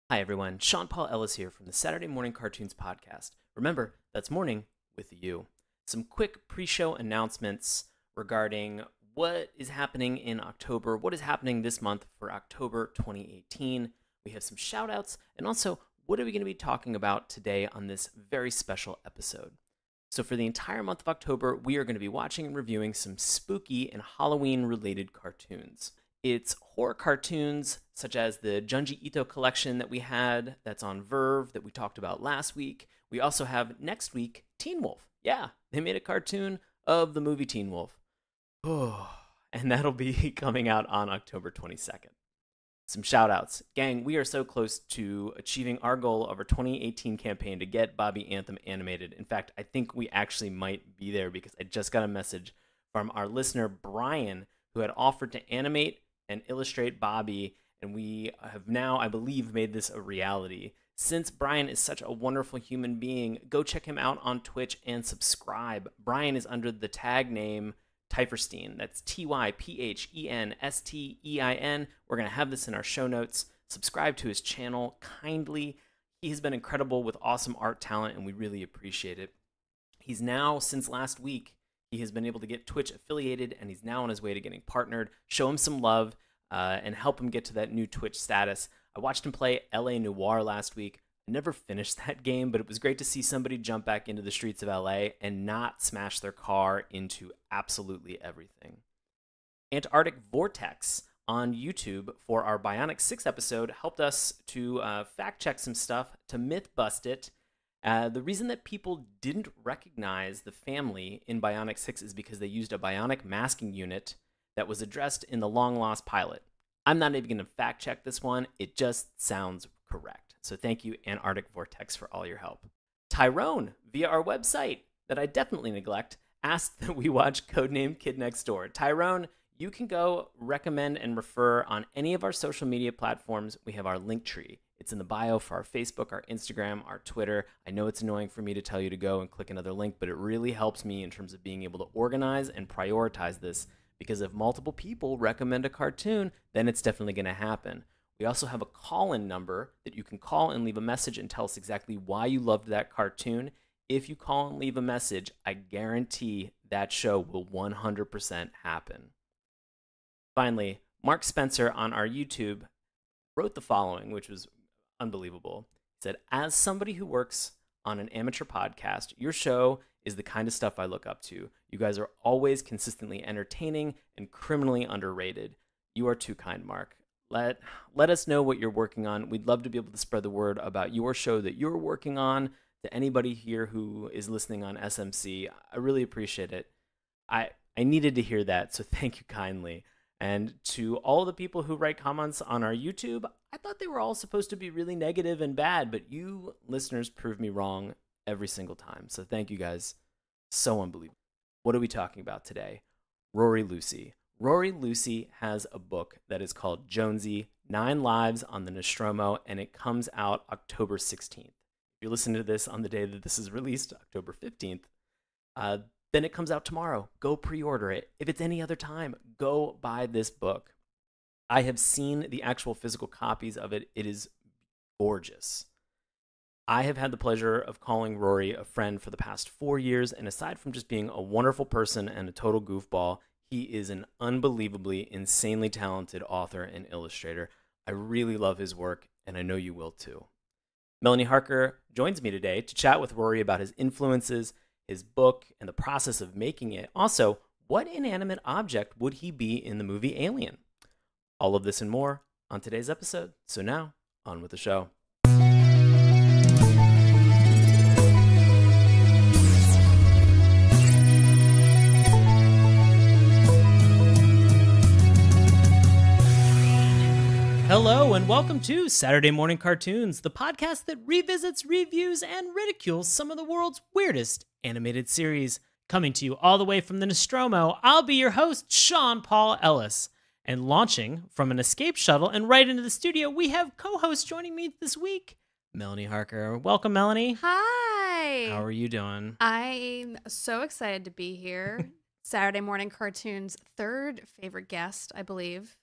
Hi, everyone. Sean Paul Ellis here from the Saturday Morning Cartoons podcast. Remember, that's morning with you. Some quick pre show announcements regarding what is happening in October, what is happening this month for October 2018. We have some shout outs, and also, what are we going to be talking about today on this very special episode? So, for the entire month of October, we are going to be watching and reviewing some spooky and Halloween related cartoons. It's horror cartoons such as the Junji Ito collection that we had that's on Verve that we talked about last week. We also have next week Teen Wolf. Yeah, they made a cartoon of the movie Teen Wolf. Oh, and that'll be coming out on October 22nd. Some shout outs. Gang, we are so close to achieving our goal of our 2018 campaign to get Bobby Anthem animated. In fact, I think we actually might be there because I just got a message from our listener, Brian, who had offered to animate and illustrate Bobby, and we have now, I believe, made this a reality. Since Brian is such a wonderful human being, go check him out on Twitch and subscribe. Brian is under the tag name Typherstein. That's Typhenstein. We're going to have this in our show notes. Subscribe to his channel kindly. He has been incredible with awesome art talent, and we really appreciate it. He's now, since last week, he has been able to get Twitch affiliated, and he's now on his way to getting partnered. Show him some love and help him get to that new Twitch status. I watched him play LA Noire last week. I never finished that game, but it was great to see somebody jump back into the streets of LA and not smash their car into absolutely everything. Antarctic Vortex on YouTube for our Bionic 6 episode helped us to fact check some stuff, to myth bust it. The reason that people didn't recognize the family in Bionic 6 is because they used a bionic masking unit that was addressed in the long lost pilot. I'm not even going to fact check this one. It just sounds correct. So thank you, Antarctic Vortex, for all your help. Tyrone, via our website that I definitely neglect, asked that we watch Codename Kid Next Door. Tyrone, you can go recommend and refer on any of our social media platforms. We have our link tree. It's in the bio for our Facebook, our Instagram, our Twitter. I know it's annoying for me to tell you to go and click another link, but it really helps me in terms of being able to organize and prioritize this, because if multiple people recommend a cartoon, then it's definitely going to happen. We also have a call-in number that you can call and leave a message and tell us exactly why you loved that cartoon. If you call and leave a message, I guarantee that show will 100% happen. Finally, Mark Spencer on our YouTube wrote the following, which was unbelievable. He said, as somebody who works on an amateur podcast, your show is the kind of stuff I look up to. You guys are always consistently entertaining and criminally underrated. You are too kind, Mark. Let us know what you're working on. We'd love to be able to spread the word about your show that you're working on to anybody here who is listening on SMC. I really appreciate it. I needed to hear that, so thank you kindly. And to all the people who write comments on our YouTube, I thought they were all supposed to be really negative and bad, but you listeners prove me wrong every single time. So thank you guys. So unbelievable. What are we talking about today? Rory Lucy. Rory Lucy has a book that is called Jonesy, 9 Lives on the Nostromo, and it comes out October 16th. If you're listening to this on the day that this is released, October 15th, then it comes out tomorrow. Go pre-order it. If it's any other time, go buy this book. I have seen the actual physical copies of it. It is gorgeous. I have had the pleasure of calling Rory a friend for the past 4 years, and aside from just being a wonderful person and a total goofball, he is an unbelievably, insanely talented author and illustrator. I really love his work, and I know you will too. Melanie Harker joins me today to chat with Rory about his influences, his book, and the process of making it. Also, what inanimate object would he be in the movie Alien? All of this and more on today's episode. So now, on with the show. Hello, and welcome to Saturday Morning Cartoons, the podcast that revisits, reviews, and ridicules some of the world's weirdest animated series. Coming to you all the way from the Nostromo, I'll be your host, Sean Paul Ellis. And launching from an escape shuttle and right into the studio, we have co-host joining me this week, Melanie Harker. Welcome, Melanie. Hi. How are you doing? I'm so excited to be here. Saturday Morning Cartoons' third favorite guest, I believe.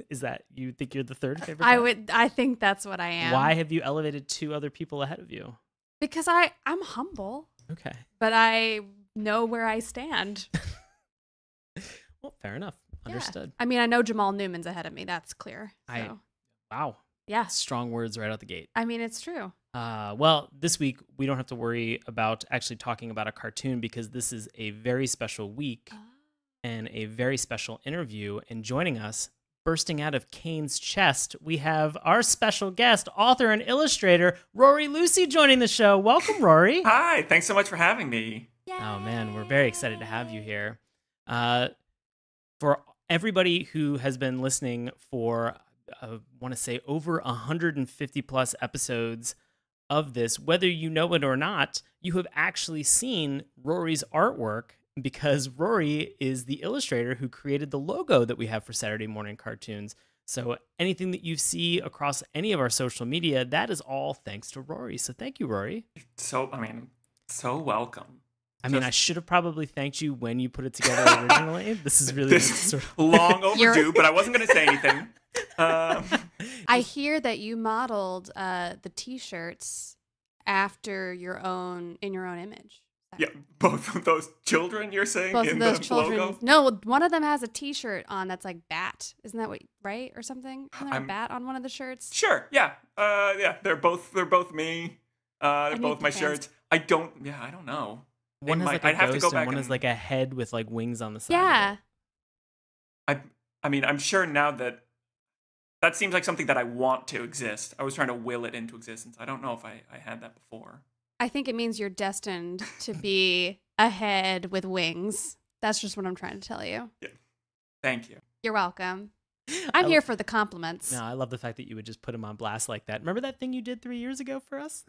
Is that you think you're the third favorite? I think that's what I am. Why have you elevated two other people ahead of you? Because I'm humble, Okay. but I know where I stand. Well, fair enough. Yeah. Understood. I mean, I know Jamal Newman's ahead of me. That's clear. So, Wow. yeah. Strong words right out the gate. I mean, it's true. Well, this week we don't have to worry about actually talking about a cartoon because this is a very special week and a very special interview. And joining us, bursting out of Kane's chest, we have our special guest, author and illustrator, Rory Lucy, joining the show. Welcome, Rory. Hi, thanks so much for having me. Oh, man, we're very excited to have you here. For everybody who has been listening for, I want to say, over 150 plus episodes of this, whether you know it or not, you have actually seen Rory's artwork because Rory is the illustrator who created the logo that we have for Saturday Morning Cartoons. So anything that you see across any of our social media, that is all thanks to Rory. So thank you, Rory. So welcome. I should have probably thanked you when you put it together originally. This is really sort of long overdue, but I wasn't going to say anything. I hear that you modeled the T-shirts after in your own image. Yeah, both of those children you're saying Both in of those the children. logo? No, one of them has a T-shirt on that's like bat. Isn't that right or something? Isn't there a bat on one of the shirts? Sure. Yeah. Yeah. They're both me. They're both my shirts. I don't know. One has like a ghost and one is like a head with like wings on the side. Yeah. I mean, I'm sure now that seems like something that I want to exist. I was trying to will it into existence. I don't know if I had that before. I think it means you're destined to be a head with wings. That's just what I'm trying to tell you. Yeah. Thank you. You're welcome. I'm here for the compliments. No, I love the fact that you would just put him on blast like that. Remember that thing you did 3 years ago for us?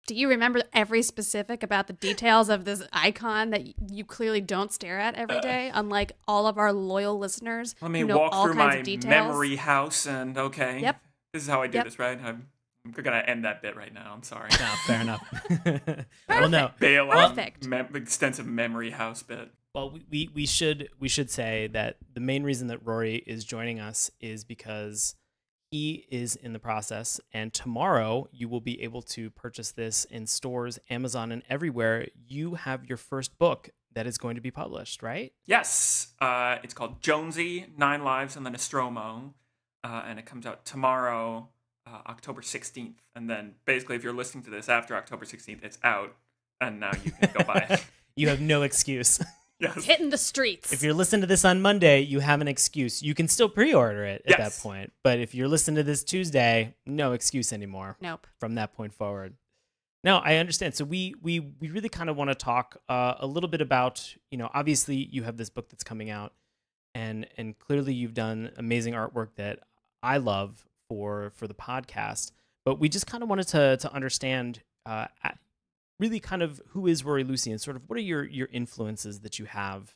Do you remember every specific about the details of this icon that you clearly don't stare at every day, unlike all of our loyal listeners? Let me who know walk all through kinds my of details? memory house and okay. Yep. This is how I do this, right? I'm gonna end that bit right now. I'm sorry. No, fair enough. Well, no. Bail Perfect. Extensive memory house bit. Well, we should say that the main reason that Rory is joining us is because he is in the process, and tomorrow you will be able to purchase this in stores, Amazon, and everywhere. You have your first book that is going to be published, right? Yes. It's called Jonesy, 9 Lives and the Nostromo, and it comes out tomorrow, October 16th. And then basically if you're listening to this after October 16th, it's out, and now you can go buy it. You have no excuse. Yes. Hitting the streets. If you're listening to this on Monday, you have an excuse. You can still pre-order it at that point. But if you're listening to this Tuesday, no excuse anymore. Nope. From that point forward. No, I understand. So we really kind of want to talk a little bit about, obviously you have this book that's coming out, and clearly you've done amazing artwork that I love for the podcast. But we just kind of wanted to understand really kind of who is Rory Lucy and sort of what are your influences that you have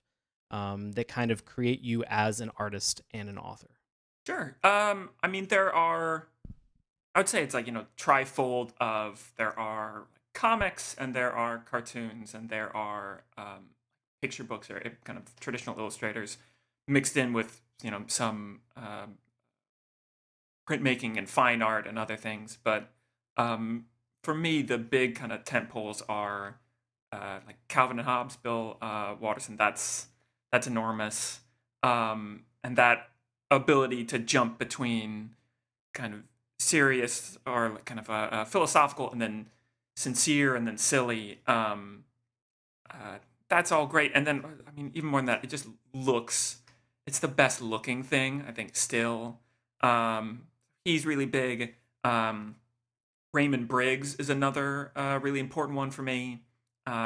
that kind of create you as an artist and an author? Sure. I mean, I would say it's like, trifold of there are comics and there are cartoons and there are picture books or kind of traditional illustrators mixed in with, some printmaking and fine art and other things. But for me, the big kind of tent poles are like Calvin and Hobbes, Bill Watterson. That's enormous, and that ability to jump between kind of serious or kind of philosophical and then sincere and then silly. That's all great. And then, I mean, even more than that, it just it's the best looking thing, I think, still. He's really big. Raymond Briggs is another really important one for me.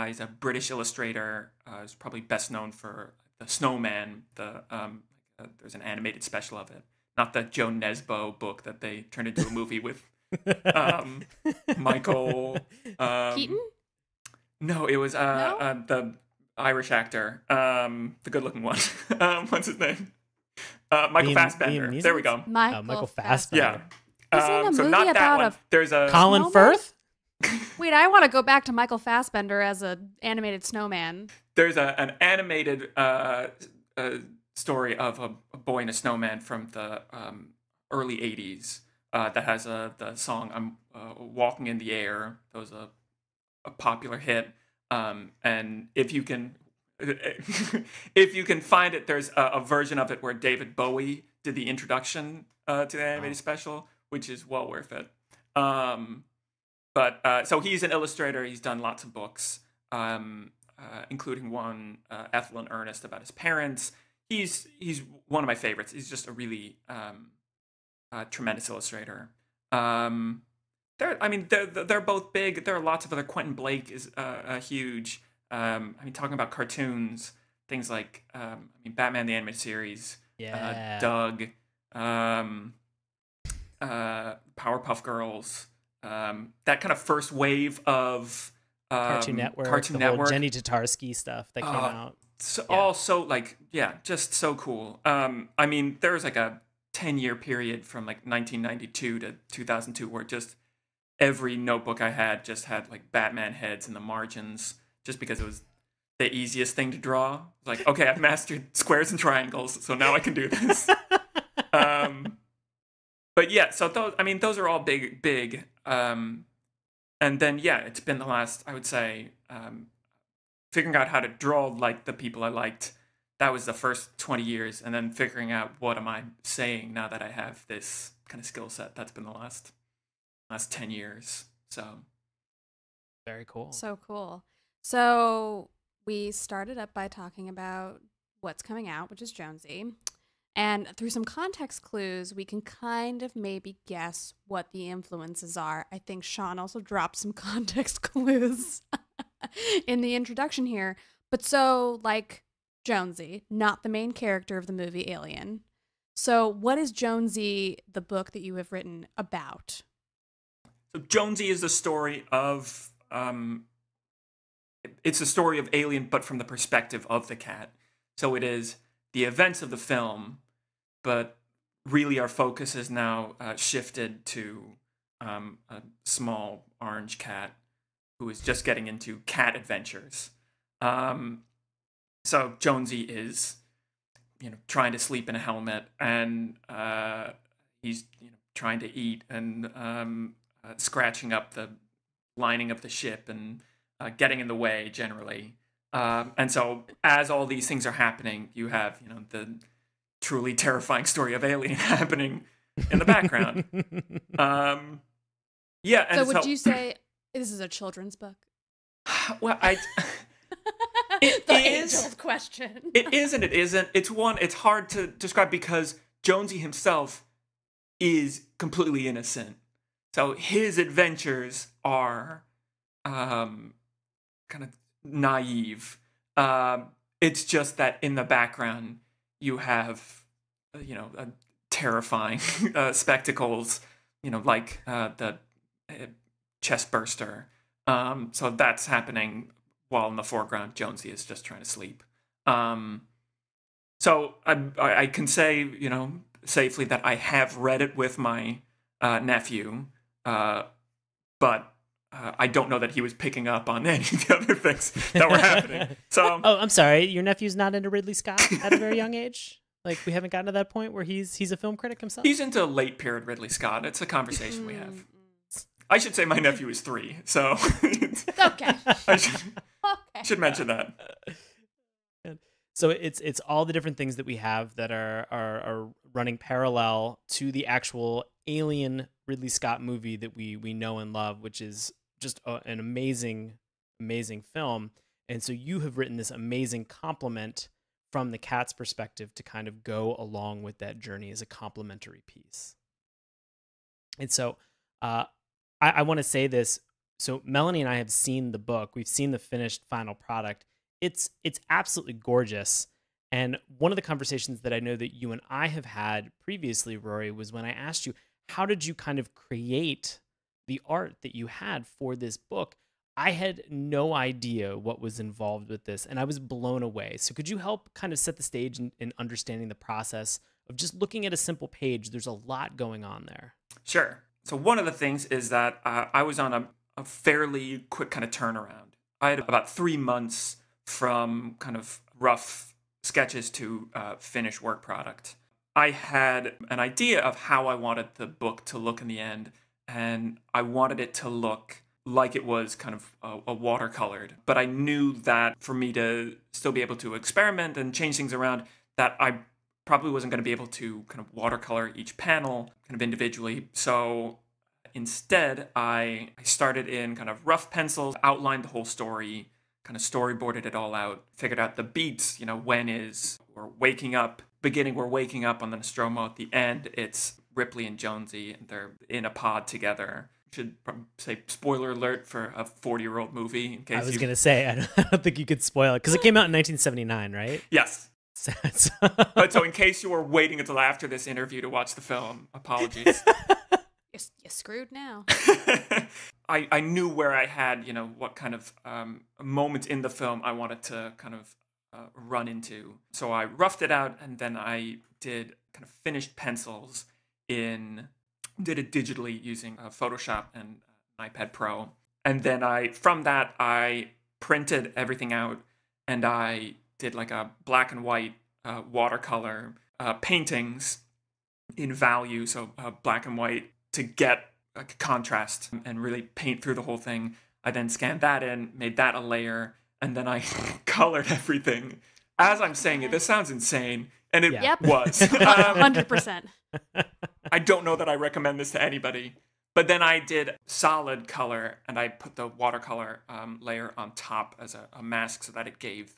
He's a British illustrator. He's probably best known for The Snowman. There's an animated special of it. Not the Joe Nesbo book that they turned into a movie with Michael... Keaton? No, it was the Irish actor, the good-looking one. What's his name? Michael Fassbender. There we go. Michael Fassbender. Yeah. He's in a so movie not that about one. There's a Colin snowman? Firth? Wait, I want to go back to Michael Fassbender as an animated snowman. There's an animated story of a boy and a snowman from the early 80s that has the song I'm Walking in the Air. That was a popular hit. And if you can if you can find it, there's a version of it where David Bowie did the introduction to the animated special, which is well worth it. But so he's an illustrator. He's done lots of books, including one, Ethel and Ernest, about his parents. He's one of my favorites. He's just a really tremendous illustrator. They're both big. There are lots of other. Quentin Blake is huge. Talking about cartoons, things like Batman the Animated Series, Doug, Powerpuff Girls, that kind of first wave of Cartoon Network, Cartoon the Network. whole Jenny Tatarsky stuff that came out. Just so cool. There was like a 10-year period from like 1992 to 2002 where just every notebook I had just had like Batman heads in the margins, just because it was the easiest thing to draw. Like, okay, I've mastered squares and triangles, so now I can do this. But yeah, so those are all big. And then, yeah, it's been the last, I would say, figuring out how to draw like the people I liked. That was the first 20 years. And then figuring out what am I saying now that I have this kind of skill set. That's been the last 10 years. So very cool. So cool. So we started up by talking about what's coming out, which is Jonesy. And through some context clues, we can kind of maybe guess what the influences are. I think Sean also dropped some context clues in the introduction here. But so, like Jonesy, not the main character of the movie Alien. So what is Jonesy, the book that you have written, about? So Jonesy is the story of... it's the story of Alien, but from the perspective of the cat. So it is the events of the film, but really our focus is now shifted to a small orange cat who is just getting into cat adventures. So Jonesy is, trying to sleep in a helmet, and he's trying to eat and scratching up the lining of the ship and getting in the way generally. And so as all these things are happening, you have, the truly terrifying story of Alien happening in the background. So would you say this is a children's book? Well, the age-old question. It is and it isn't. It's hard to describe because Jonesy himself is completely innocent. So his adventures are kind of naive. It's just that in the background you have, terrifying spectacles, like the chest burster. So that's happening while in the foreground Jonesy is just trying to sleep. So I can say, safely that I have read it with my nephew, but I don't know that he was picking up on any of the other things that were happening. So, I'm sorry, your nephew's not into Ridley Scott at a very young age? Like, we haven't gotten to that point where he's a film critic himself? He's into late period Ridley Scott. It's a conversation we have. I should say my nephew is 3, so okay. I should mention that. So it's all the different things that we have that are running parallel to the actual Alien Ridley Scott movie that we know and love, which is just an amazing film. And so you have written this amazing complement from the cat's perspective to kind of go along with that journey as a complementary piece. And so I want to say this. So Melanie and I have seen the book. We've seen the finished final product. It's absolutely gorgeous. And one of the conversations that I know that you and I have had previously, Rory, was when I asked you, how did you kind of create the art that you had for this book? I had no idea what was involved with this, and I was blown away. So could you help kind of set the stage in understanding the process of just looking at a simple page? There's a lot going on there. Sure. So one of the things is that I was on a fairly quick kind of turnaround. I had about 3 months from kind of rough sketches to finished work product. I had an idea of how I wanted the book to look in the end, and I wanted it to look like it was kind of a watercolored. But I knew that for me to still be able to experiment and change things around, that I probably wasn't going to be able to kind of watercolor each panel kind of individually. So instead, I started in kind of rough pencils, outlined the whole story, kind of storyboarded it all out, figured out the beats, when we're waking up, beginning we're waking up on the Nostromo, at the end it's Ripley and Jonesy, and they're in a pod together. Should probably say spoiler alert for a 40-year-old movie in case I was going to say, I don't think you could spoil it because it came out in 1979, right? Yes. But so in case you were waiting until after this interview to watch the film, apologies. You're screwed now. I knew where I had, what kind of moments in the film I wanted to kind of run into. So I roughed it out, and then I did kind of finished pencils did it digitally using Photoshop and an iPad Pro. And then from that, I printed everything out, and I did like a black and white watercolor paintings in value, so black and white, to get like a contrast and really paint through the whole thing. I then scanned that in, made that a layer, and then I colored everything. As I'm saying it, this sounds insane, and it was. 100%. I don't know that I recommend this to anybody. But then I did solid color, and I put the watercolor layer on top as a mask so that it gave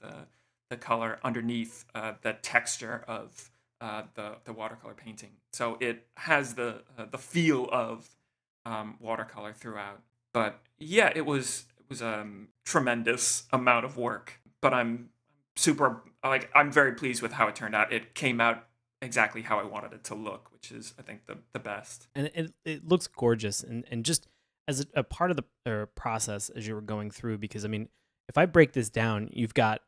the color underneath the texture of the watercolor painting. So it has the feel of watercolor throughout. But yeah, it was a tremendous amount of work. But I'm very pleased with how it turned out. It came out exactly how I wanted it to look, which is, I think, the best. And it looks gorgeous, and just as a part of the process as you were going through, because I mean, if I break this down, you've got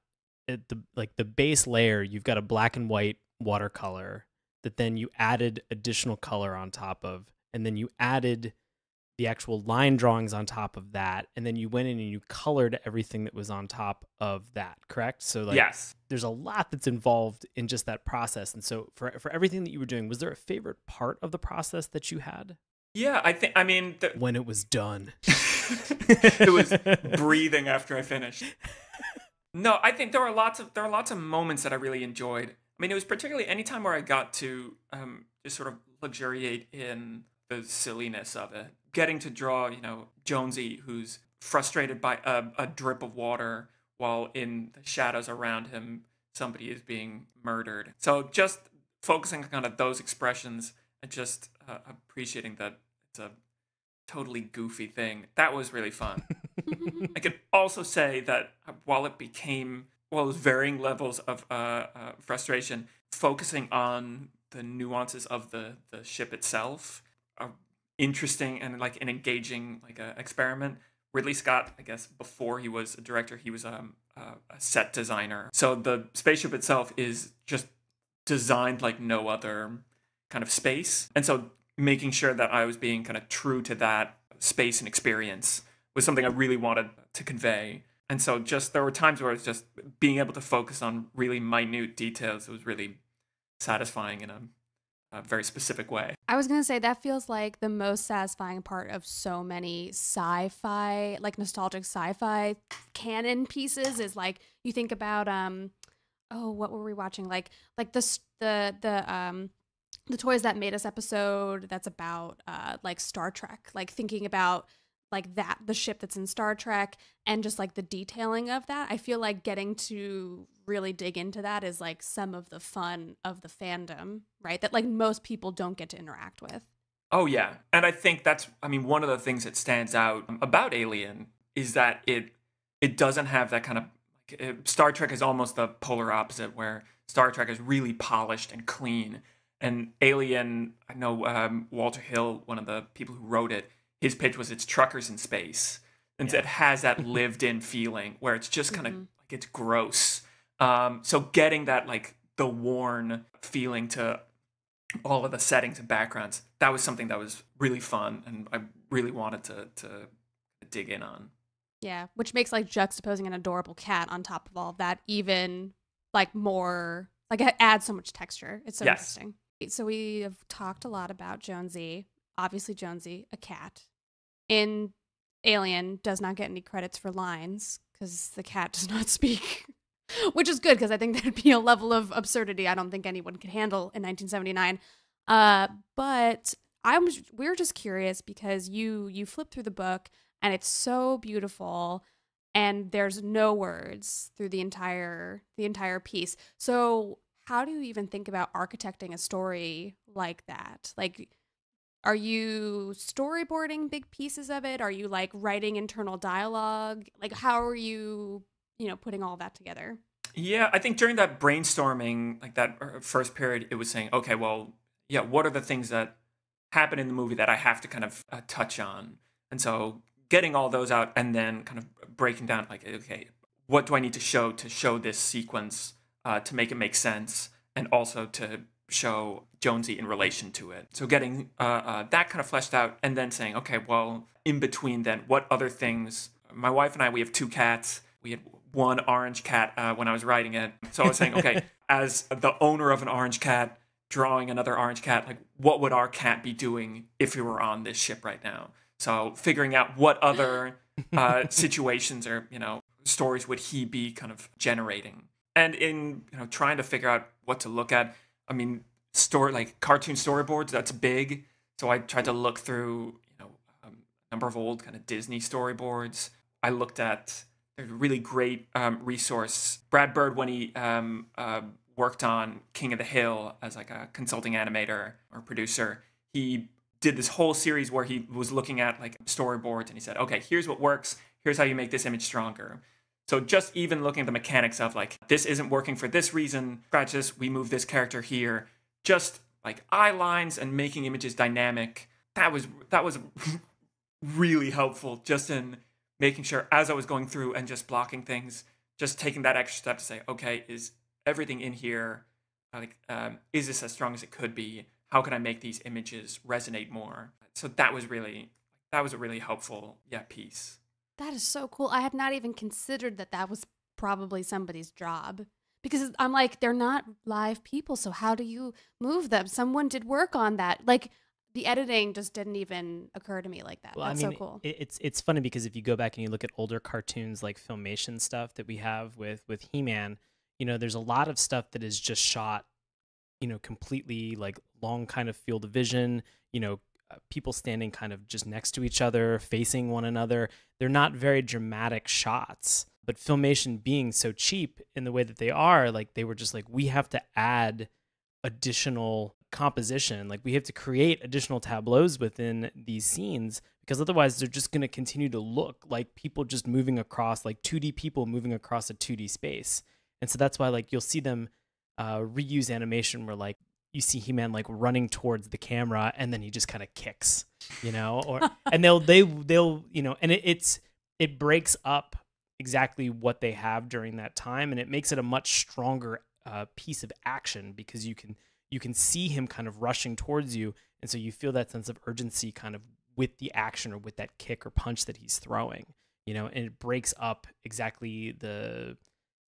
the base layer, you've got a black and white watercolor that then you added additional color on top of, and then you added the actual line drawings on top of that, and then you went in and you colored everything that was on top of that, correct? So yes, there's a lot that's involved in just that process. And so for everything that you were doing, was there a favorite part of the process that you had? Yeah, when it was done. It was breathing after I finished. No, I think there are lots of moments that I really enjoyed. I mean, it was particularly any time where I got to just sort of luxuriate in the silliness of it. Getting to draw, Jonesy, who's frustrated by a drip of water while in the shadows around him, somebody is being murdered. So just focusing on kind of those expressions and just appreciating that it's a totally goofy thing, that was really fun. I could also say that while it was varying levels of frustration, focusing on the nuances of the ship itself, interesting and like an engaging experiment. Ridley Scott, I guess before he was a director, he was a set designer. So the spaceship itself is just designed like no other kind of space. And so making sure that I was being kind of true to that space and experience was something I really wanted to convey. And so there were times where it's just being able to focus on really minute details. It was really satisfying in a very specific way. I was going to say that feels like the most satisfying part of so many sci-fi, like nostalgic sci-fi canon pieces is like you think about what were we watching? Like the Toys That Made Us episode that's about like Star Trek, like thinking about like that, the ship that's in Star Trek and just like the detailing of that. I feel like getting to really dig into that is like some of the fun of the fandom, right? That like most people don't get to interact with. Oh yeah. And I think one of the things that stands out about Alien is that it doesn't have that kind of, Star Trek is almost the polar opposite, where Star Trek is really polished and clean. And Alien, I know Walter Hill, one of the people who wrote it, his pitch was it's truckers in space. And it has that lived in feeling where it's just kind of like it's gross. So getting that like the worn feeling to all of the settings and backgrounds, that was something that was really fun and I really wanted to dig in on. Yeah, which makes like juxtaposing an adorable cat on top of all of that even like more, like it adds so much texture. It's so interesting. So we have talked a lot about Jonesy. Obviously, Jonesy, a cat. In Alien, does not get any credits for lines because the cat does not speak, which is good because I think that'd be a level of absurdity I don't think anyone could handle in 1979. But we were just curious because you flip through the book and it's so beautiful, and there's no words through the entire piece. So how do you even think about architecting a story like that? Like, are you storyboarding big pieces of it? Are you like writing internal dialogue? Like, how are you, putting all that together? Yeah, I think during that brainstorming, like that first period, it was saying, okay, well, yeah, what are the things that happen in the movie that I have to kind of touch on? And so getting all those out and then kind of breaking down, like, okay, what do I need to show this sequence to make it make sense, and also to show Jonesy in relation to it. So getting that kind of fleshed out, and then saying, okay, well, in between then, what other things? My wife and I, we have 2 cats. We had one orange cat when I was writing it. So I was saying, okay, as the owner of an orange cat, drawing another orange cat, like, what would our cat be doing if we were on this ship right now? So figuring out what other situations or, stories would he be kind of generating. And in, trying to figure out what to look at, I mean, cartoon storyboards, that's big. So I tried to look through, a number of old kind of Disney storyboards. I looked at a really great resource. Brad Bird, when he worked on King of the Hill as like a consulting animator or producer, he did this whole series where he was looking at like storyboards, and he said, okay, here's what works. Here's how you make this image stronger. So just even looking at the mechanics of like, this isn't working for this reason, scratch this, we move this character here, just like eye lines and making images dynamic, that was really helpful just in making sure as I was going through and just blocking things, just taking that extra step to say, okay, is everything in here, like, is this as strong as it could be? How can I make these images resonate more? So that was a really helpful piece. That is so cool. I had not even considered that was probably somebody's job, because I'm like, they're not live people. So how do you move them? Someone did work on that. Like, the editing just didn't even occur to me like that. Well, That's so cool. It's funny because if you go back and you look at older cartoons like Filmation stuff that we have with He-Man, there's a lot of stuff that is just shot, completely like long kind of field of vision, people standing kind of just next to each other, facing one another. They're not very dramatic shots, but Filmation being so cheap in the way that they are, like, they were just like, we have to add additional composition. Like, we have to create additional tableaus within these scenes, because otherwise they're just going to continue to look like people just moving across, like 2D people moving across a 2D space. And so that's why, like, you'll see them reuse animation where, like, you see He-Man like running towards the camera and then he just kind of kicks, or and they'll and it breaks up exactly what they have during that time, and it makes it a much stronger piece of action, because you can see him kind of rushing towards you, and so you feel that sense of urgency kind of with the action or with that kick or punch that he's throwing, and it breaks up exactly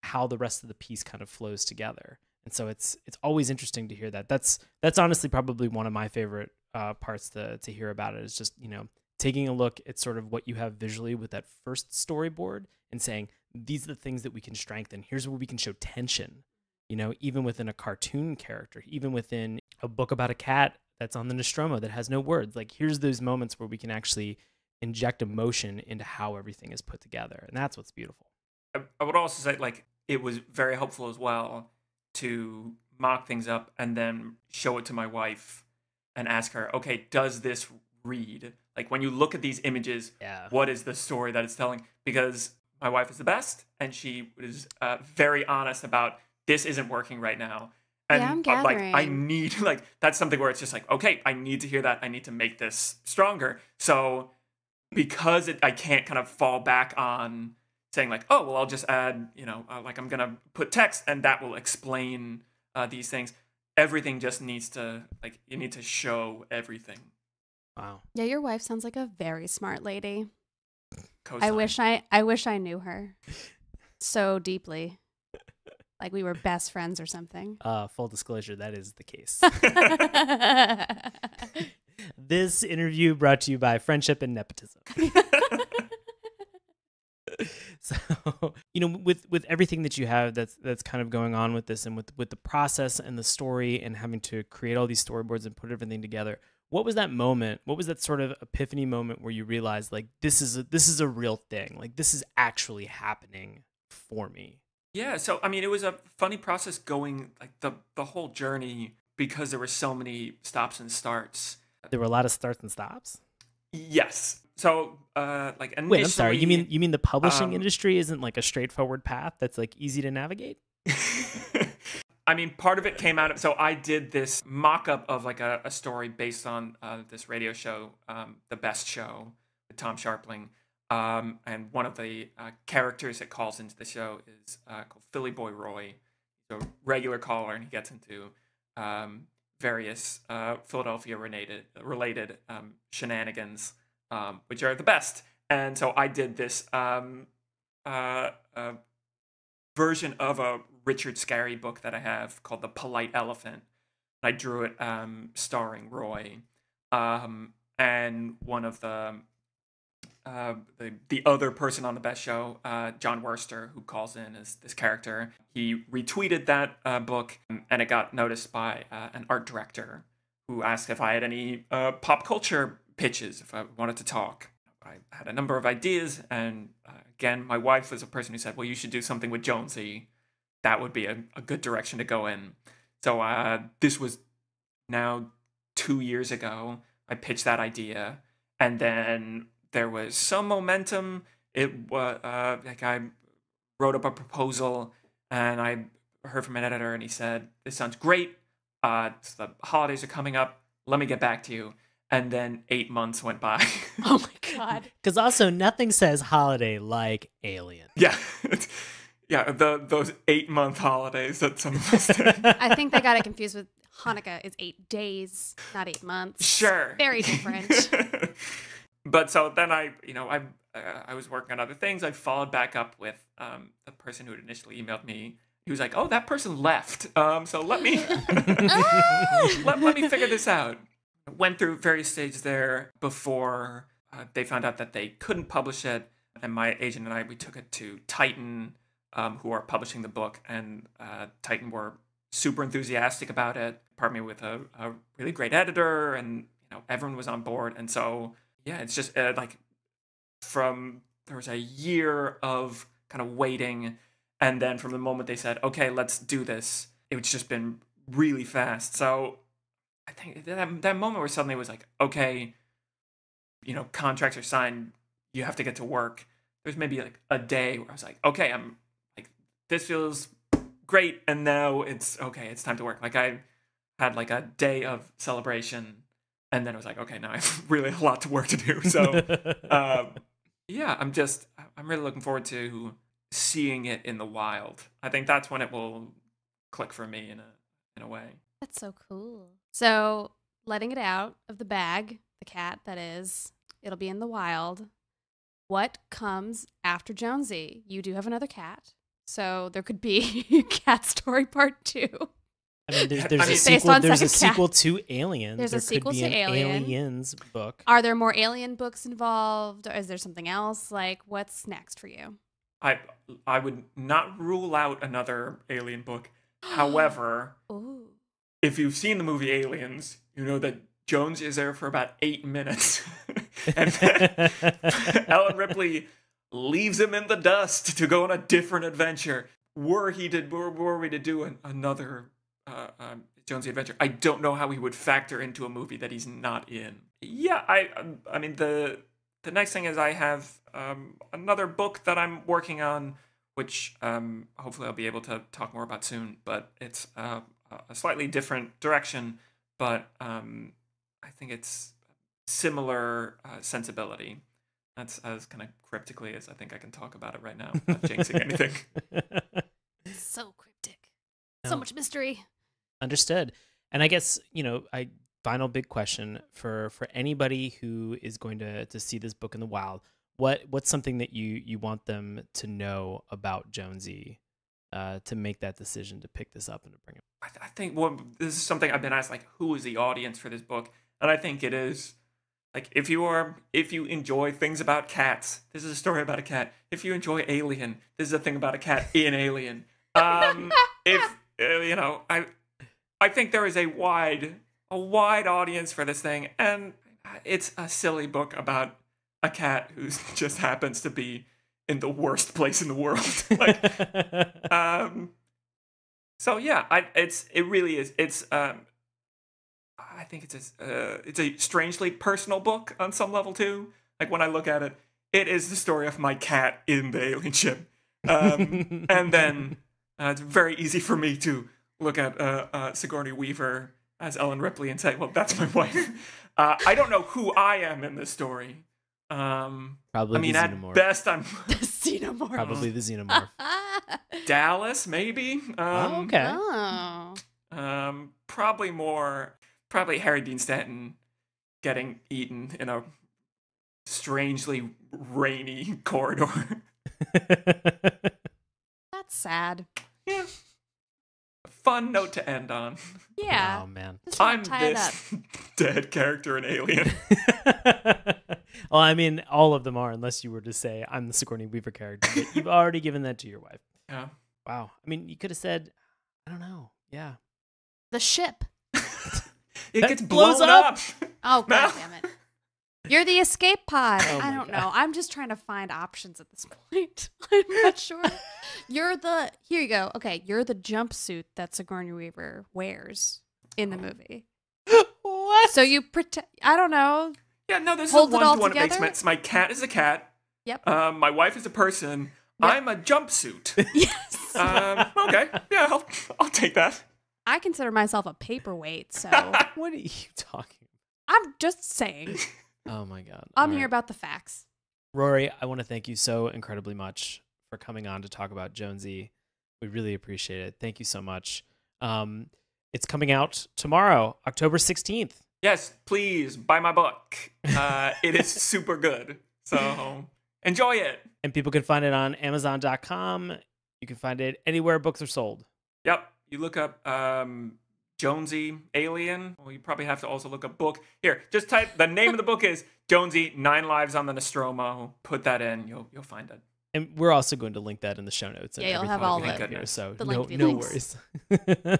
how the rest of the piece kind of flows together. And so it's always interesting to hear that. That's honestly probably one of my favorite parts to hear about it, is just, taking a look at sort of what you have visually with that first storyboard and saying, these are the things that we can strengthen. Here's where we can show tension, even within a cartoon character, even within a book about a cat that's on the Nostromo that has no words. Like, here's those moments where we can actually inject emotion into how everything is put together. And that's what's beautiful. I would also say, like, it was very helpful as well to mock things up and then show it to my wife and ask her, okay, does this read? Like, when you look at these images, what is the story that it's telling? Because my wife is the best, and she was very honest about, this isn't working right now. And I'm gathering. I need, like, that's something where it's just like, okay, I need to hear that. I need to make this stronger. So because I can't kind of fall back on saying like, oh, well, I'll just add, like, I'm going to put text and that will explain these things. Everything just needs to, like, you need to show everything. Wow. Yeah, your wife sounds like a very smart lady. Co-sign. I wish I knew her so deeply. Like we were best friends or something. Full disclosure, that is the case. This interview brought to you by Friendship and Nepotism. So, with everything that you have that's kind of going on with this, and with the process and the story and having to create all these storyboards and put everything together, what was that moment? What was that sort of epiphany moment where you realized, like, this is a real thing, like this is actually happening for me? Yeah, so I mean, it was a funny process going like the whole journey because there were so many stops and starts. There were a lot of starts and stops. Yes. So like initially, Wait, I'm sorry. You mean the publishing industry isn't like a straightforward path that's like easy to navigate? I mean, part of it came out of, so I did this mock-up of like a story based on this radio show, The Best Show, with Tom Sharpling. And one of the characters that calls into the show is called Philly Boy Roy. He's a regular caller, and he gets into various Philadelphia-related shenanigans, which are the best. And so I did this version of a Richard Scarry book that I have called The Polite Elephant. I drew it starring Roy. And one of the other person on The Best Show, John Worster, who calls in as this character, he retweeted that book, and it got noticed by an art director who asked if I had any pop culture pitches, if I wanted to talk. I had a number of ideas, and again, my wife was a person who said, well, you should do something with Jonesy. That would be a good direction to go in. So this was now 2 years ago. I pitched that idea, and then there was some momentum. It was like I wrote up a proposal, and I heard from an editor, and he said, "This sounds great. The holidays are coming up. Let me get back to you." And then 8 months went by. Oh my God. Because also nothing says holiday like Alien. Yeah, yeah. Those 8-month holidays that some of us did. I think they got it confused with Hanukkah. It's 8 days, not 8 months. Sure. Very different. But so then I was working on other things. I followed back up with the person who had initially emailed me. He was like, "Oh, that person left. So let me let me figure this out." I went through various stages there before they found out that they couldn't publish it, and my agent and we took it to Titan, who are publishing the book, and Titan were super enthusiastic about it. Partnered me with a really great editor, and everyone was on board, and so. Yeah, it's just like there was a year of kind of waiting, and then from the moment they said, "Okay, let's do this," it's just been really fast. So I think that moment where suddenly it was like, okay, contracts are signed, you have to get to work. There's maybe like a day where I was like, okay, I'm like, this feels great, and now it's okay, it's time to work. Like I had like a day of celebration. And then it was like, okay, now I have really a lot to work to do. So, yeah, I'm really looking forward to seeing it in the wild. I think that's when it will click for me in a way. That's so cool. So, letting it out of the bag, the cat that is, it'll be in the wild. What comes after Jonesy? You do have another cat. So, there could be Cat Story Part 2. I mean, there's a sequel. There's a sequel to Aliens. There's a sequel to Alien. Aliens book. Are there more Alien books involved? Or is there something else? Like, what's next for you? I would not rule out another Alien book. However, Ooh. If you've seen the movie Aliens, you know that Jones is there for about 8 minutes, and then Ellen Ripley leaves him in the dust to go on a different adventure. Were we to do another Jonesy adventure, I don't know how he would factor into a movie that he's not in. Yeah, I mean the next thing is I have another book that I'm working on, which hopefully I'll be able to talk more about soon. But it's a slightly different direction, but I think it's similar sensibility. That's as kind of cryptically as I think I can talk about it right now, not jinxing anything. So cryptic. So much mystery. Understood. And I guess, final big question for anybody who is going to see this book in the wild, what's something that you want them to know about Jonesy to make that decision to pick this up and to bring it. I think this is something I've been asked, like, who is the audience for this book? And I think it is, like, if you enjoy things about cats, this is a story about a cat. If you enjoy Alien, this is a thing about a cat in Alien. If I think there is a wide audience for this thing, and it's a silly book about a cat who just happens to be in the worst place in the world. So yeah, it really is. I think it's a strangely personal book on some level too. Like, when I look at it, it is the story of my cat in the alien ship, and then it's very easy for me to look at Sigourney Weaver as Ellen Ripley and say, "Well, that's my wife." I don't know who I am in this story. Probably I mean, the at xenomorph. best, I'm The xenomorph. Probably the xenomorph. Dallas, maybe. Oh, okay. Oh. Probably Harry Dean Stanton getting eaten in a strangely rainy corridor. That's sad. Yeah. Fun note to end on. Yeah. Oh man. Just wanna I'm tie it up. this dead character in Alien. Well, I mean, all of them are, unless you were to say I'm the Sigourney Weaver character. But you've already given that to your wife. Yeah. Wow. I mean, you could have said, I don't know. Yeah. The ship. It That gets blows blown up. up. Oh, Mal. God damn it. You're the escape pod. Oh I my don't God. know. I'm just trying to find options at this point. I'm not sure. Here you go. Okay, you're the jumpsuit that Sigourney Weaver wears in the movie. What? So you pretend, I don't know. Yeah, no, this Hold is it all one-to-one. It makes together? sense. My cat is a cat. Yep. My wife is a person. Yep. I'm a jumpsuit. Yes. Okay. Yeah, I'll take that. I consider myself a paperweight, so What are you talking I'm just saying. Oh my God. I'm All here right. about the facts. Rory, I want to thank you so incredibly much for coming on to talk about Jonesy. We really appreciate it. Thank you so much. It's coming out tomorrow, October 16th. Yes, please buy my book. It is super good. So enjoy it. And people can find it on Amazon.com. You can find it anywhere books are sold. Yep. You look up Jonesy Alien. Well, you probably have to also look up book. Here, just type the name of the book is Jonesy 9 Lives on the Nostromo. Put that in. You'll find it. And we're also going to link that in the show notes. And Yeah, you'll have everything all like the- that here, so the no, lengthy no links. worries.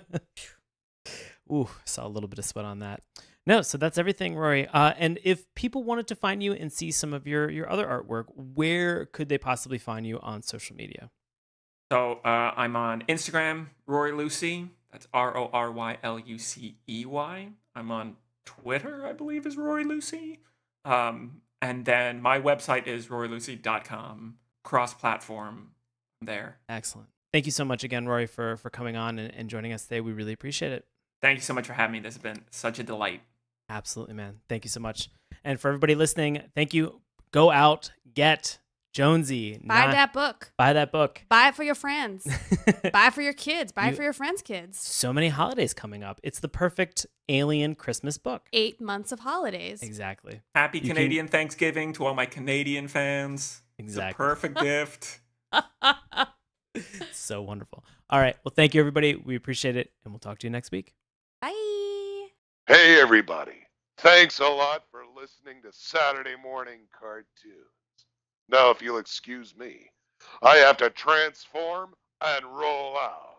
Ooh, saw a little bit of sweat on that. No, so that's everything, Rory. And if people wanted to find you and see some of your other artwork, where could they possibly find you on social media? So I'm on Instagram, Rory Lucy. That's RORYLUCEY. I'm on Twitter, I believe, is Rory Lucy. And then my website is rorylucy.com. Cross-platform there. Excellent. Thank you so much again, Rory, for coming on and joining us today. We really appreciate it. Thank you so much for having me. This has been such a delight. Absolutely, man. Thank you so much. And for everybody listening, thank you. Go out, get Jonesy. Buy that book. Buy that book. Buy it for your friends. Buy it for your kids. Buy You- it for your friends' kids. So many holidays coming up. It's the perfect Alien Christmas book. 8 months of holidays. Exactly. Happy You Canadian Thanksgiving to all my Canadian fans. It's a Exactly. perfect gift. So wonderful. All right. Well, thank you, everybody. We appreciate it. And we'll talk to you next week. Bye. Hey, everybody. Thanks a lot for listening to Saturday Morning Cartoons. Now, if you'll excuse me, I have to transform and roll out.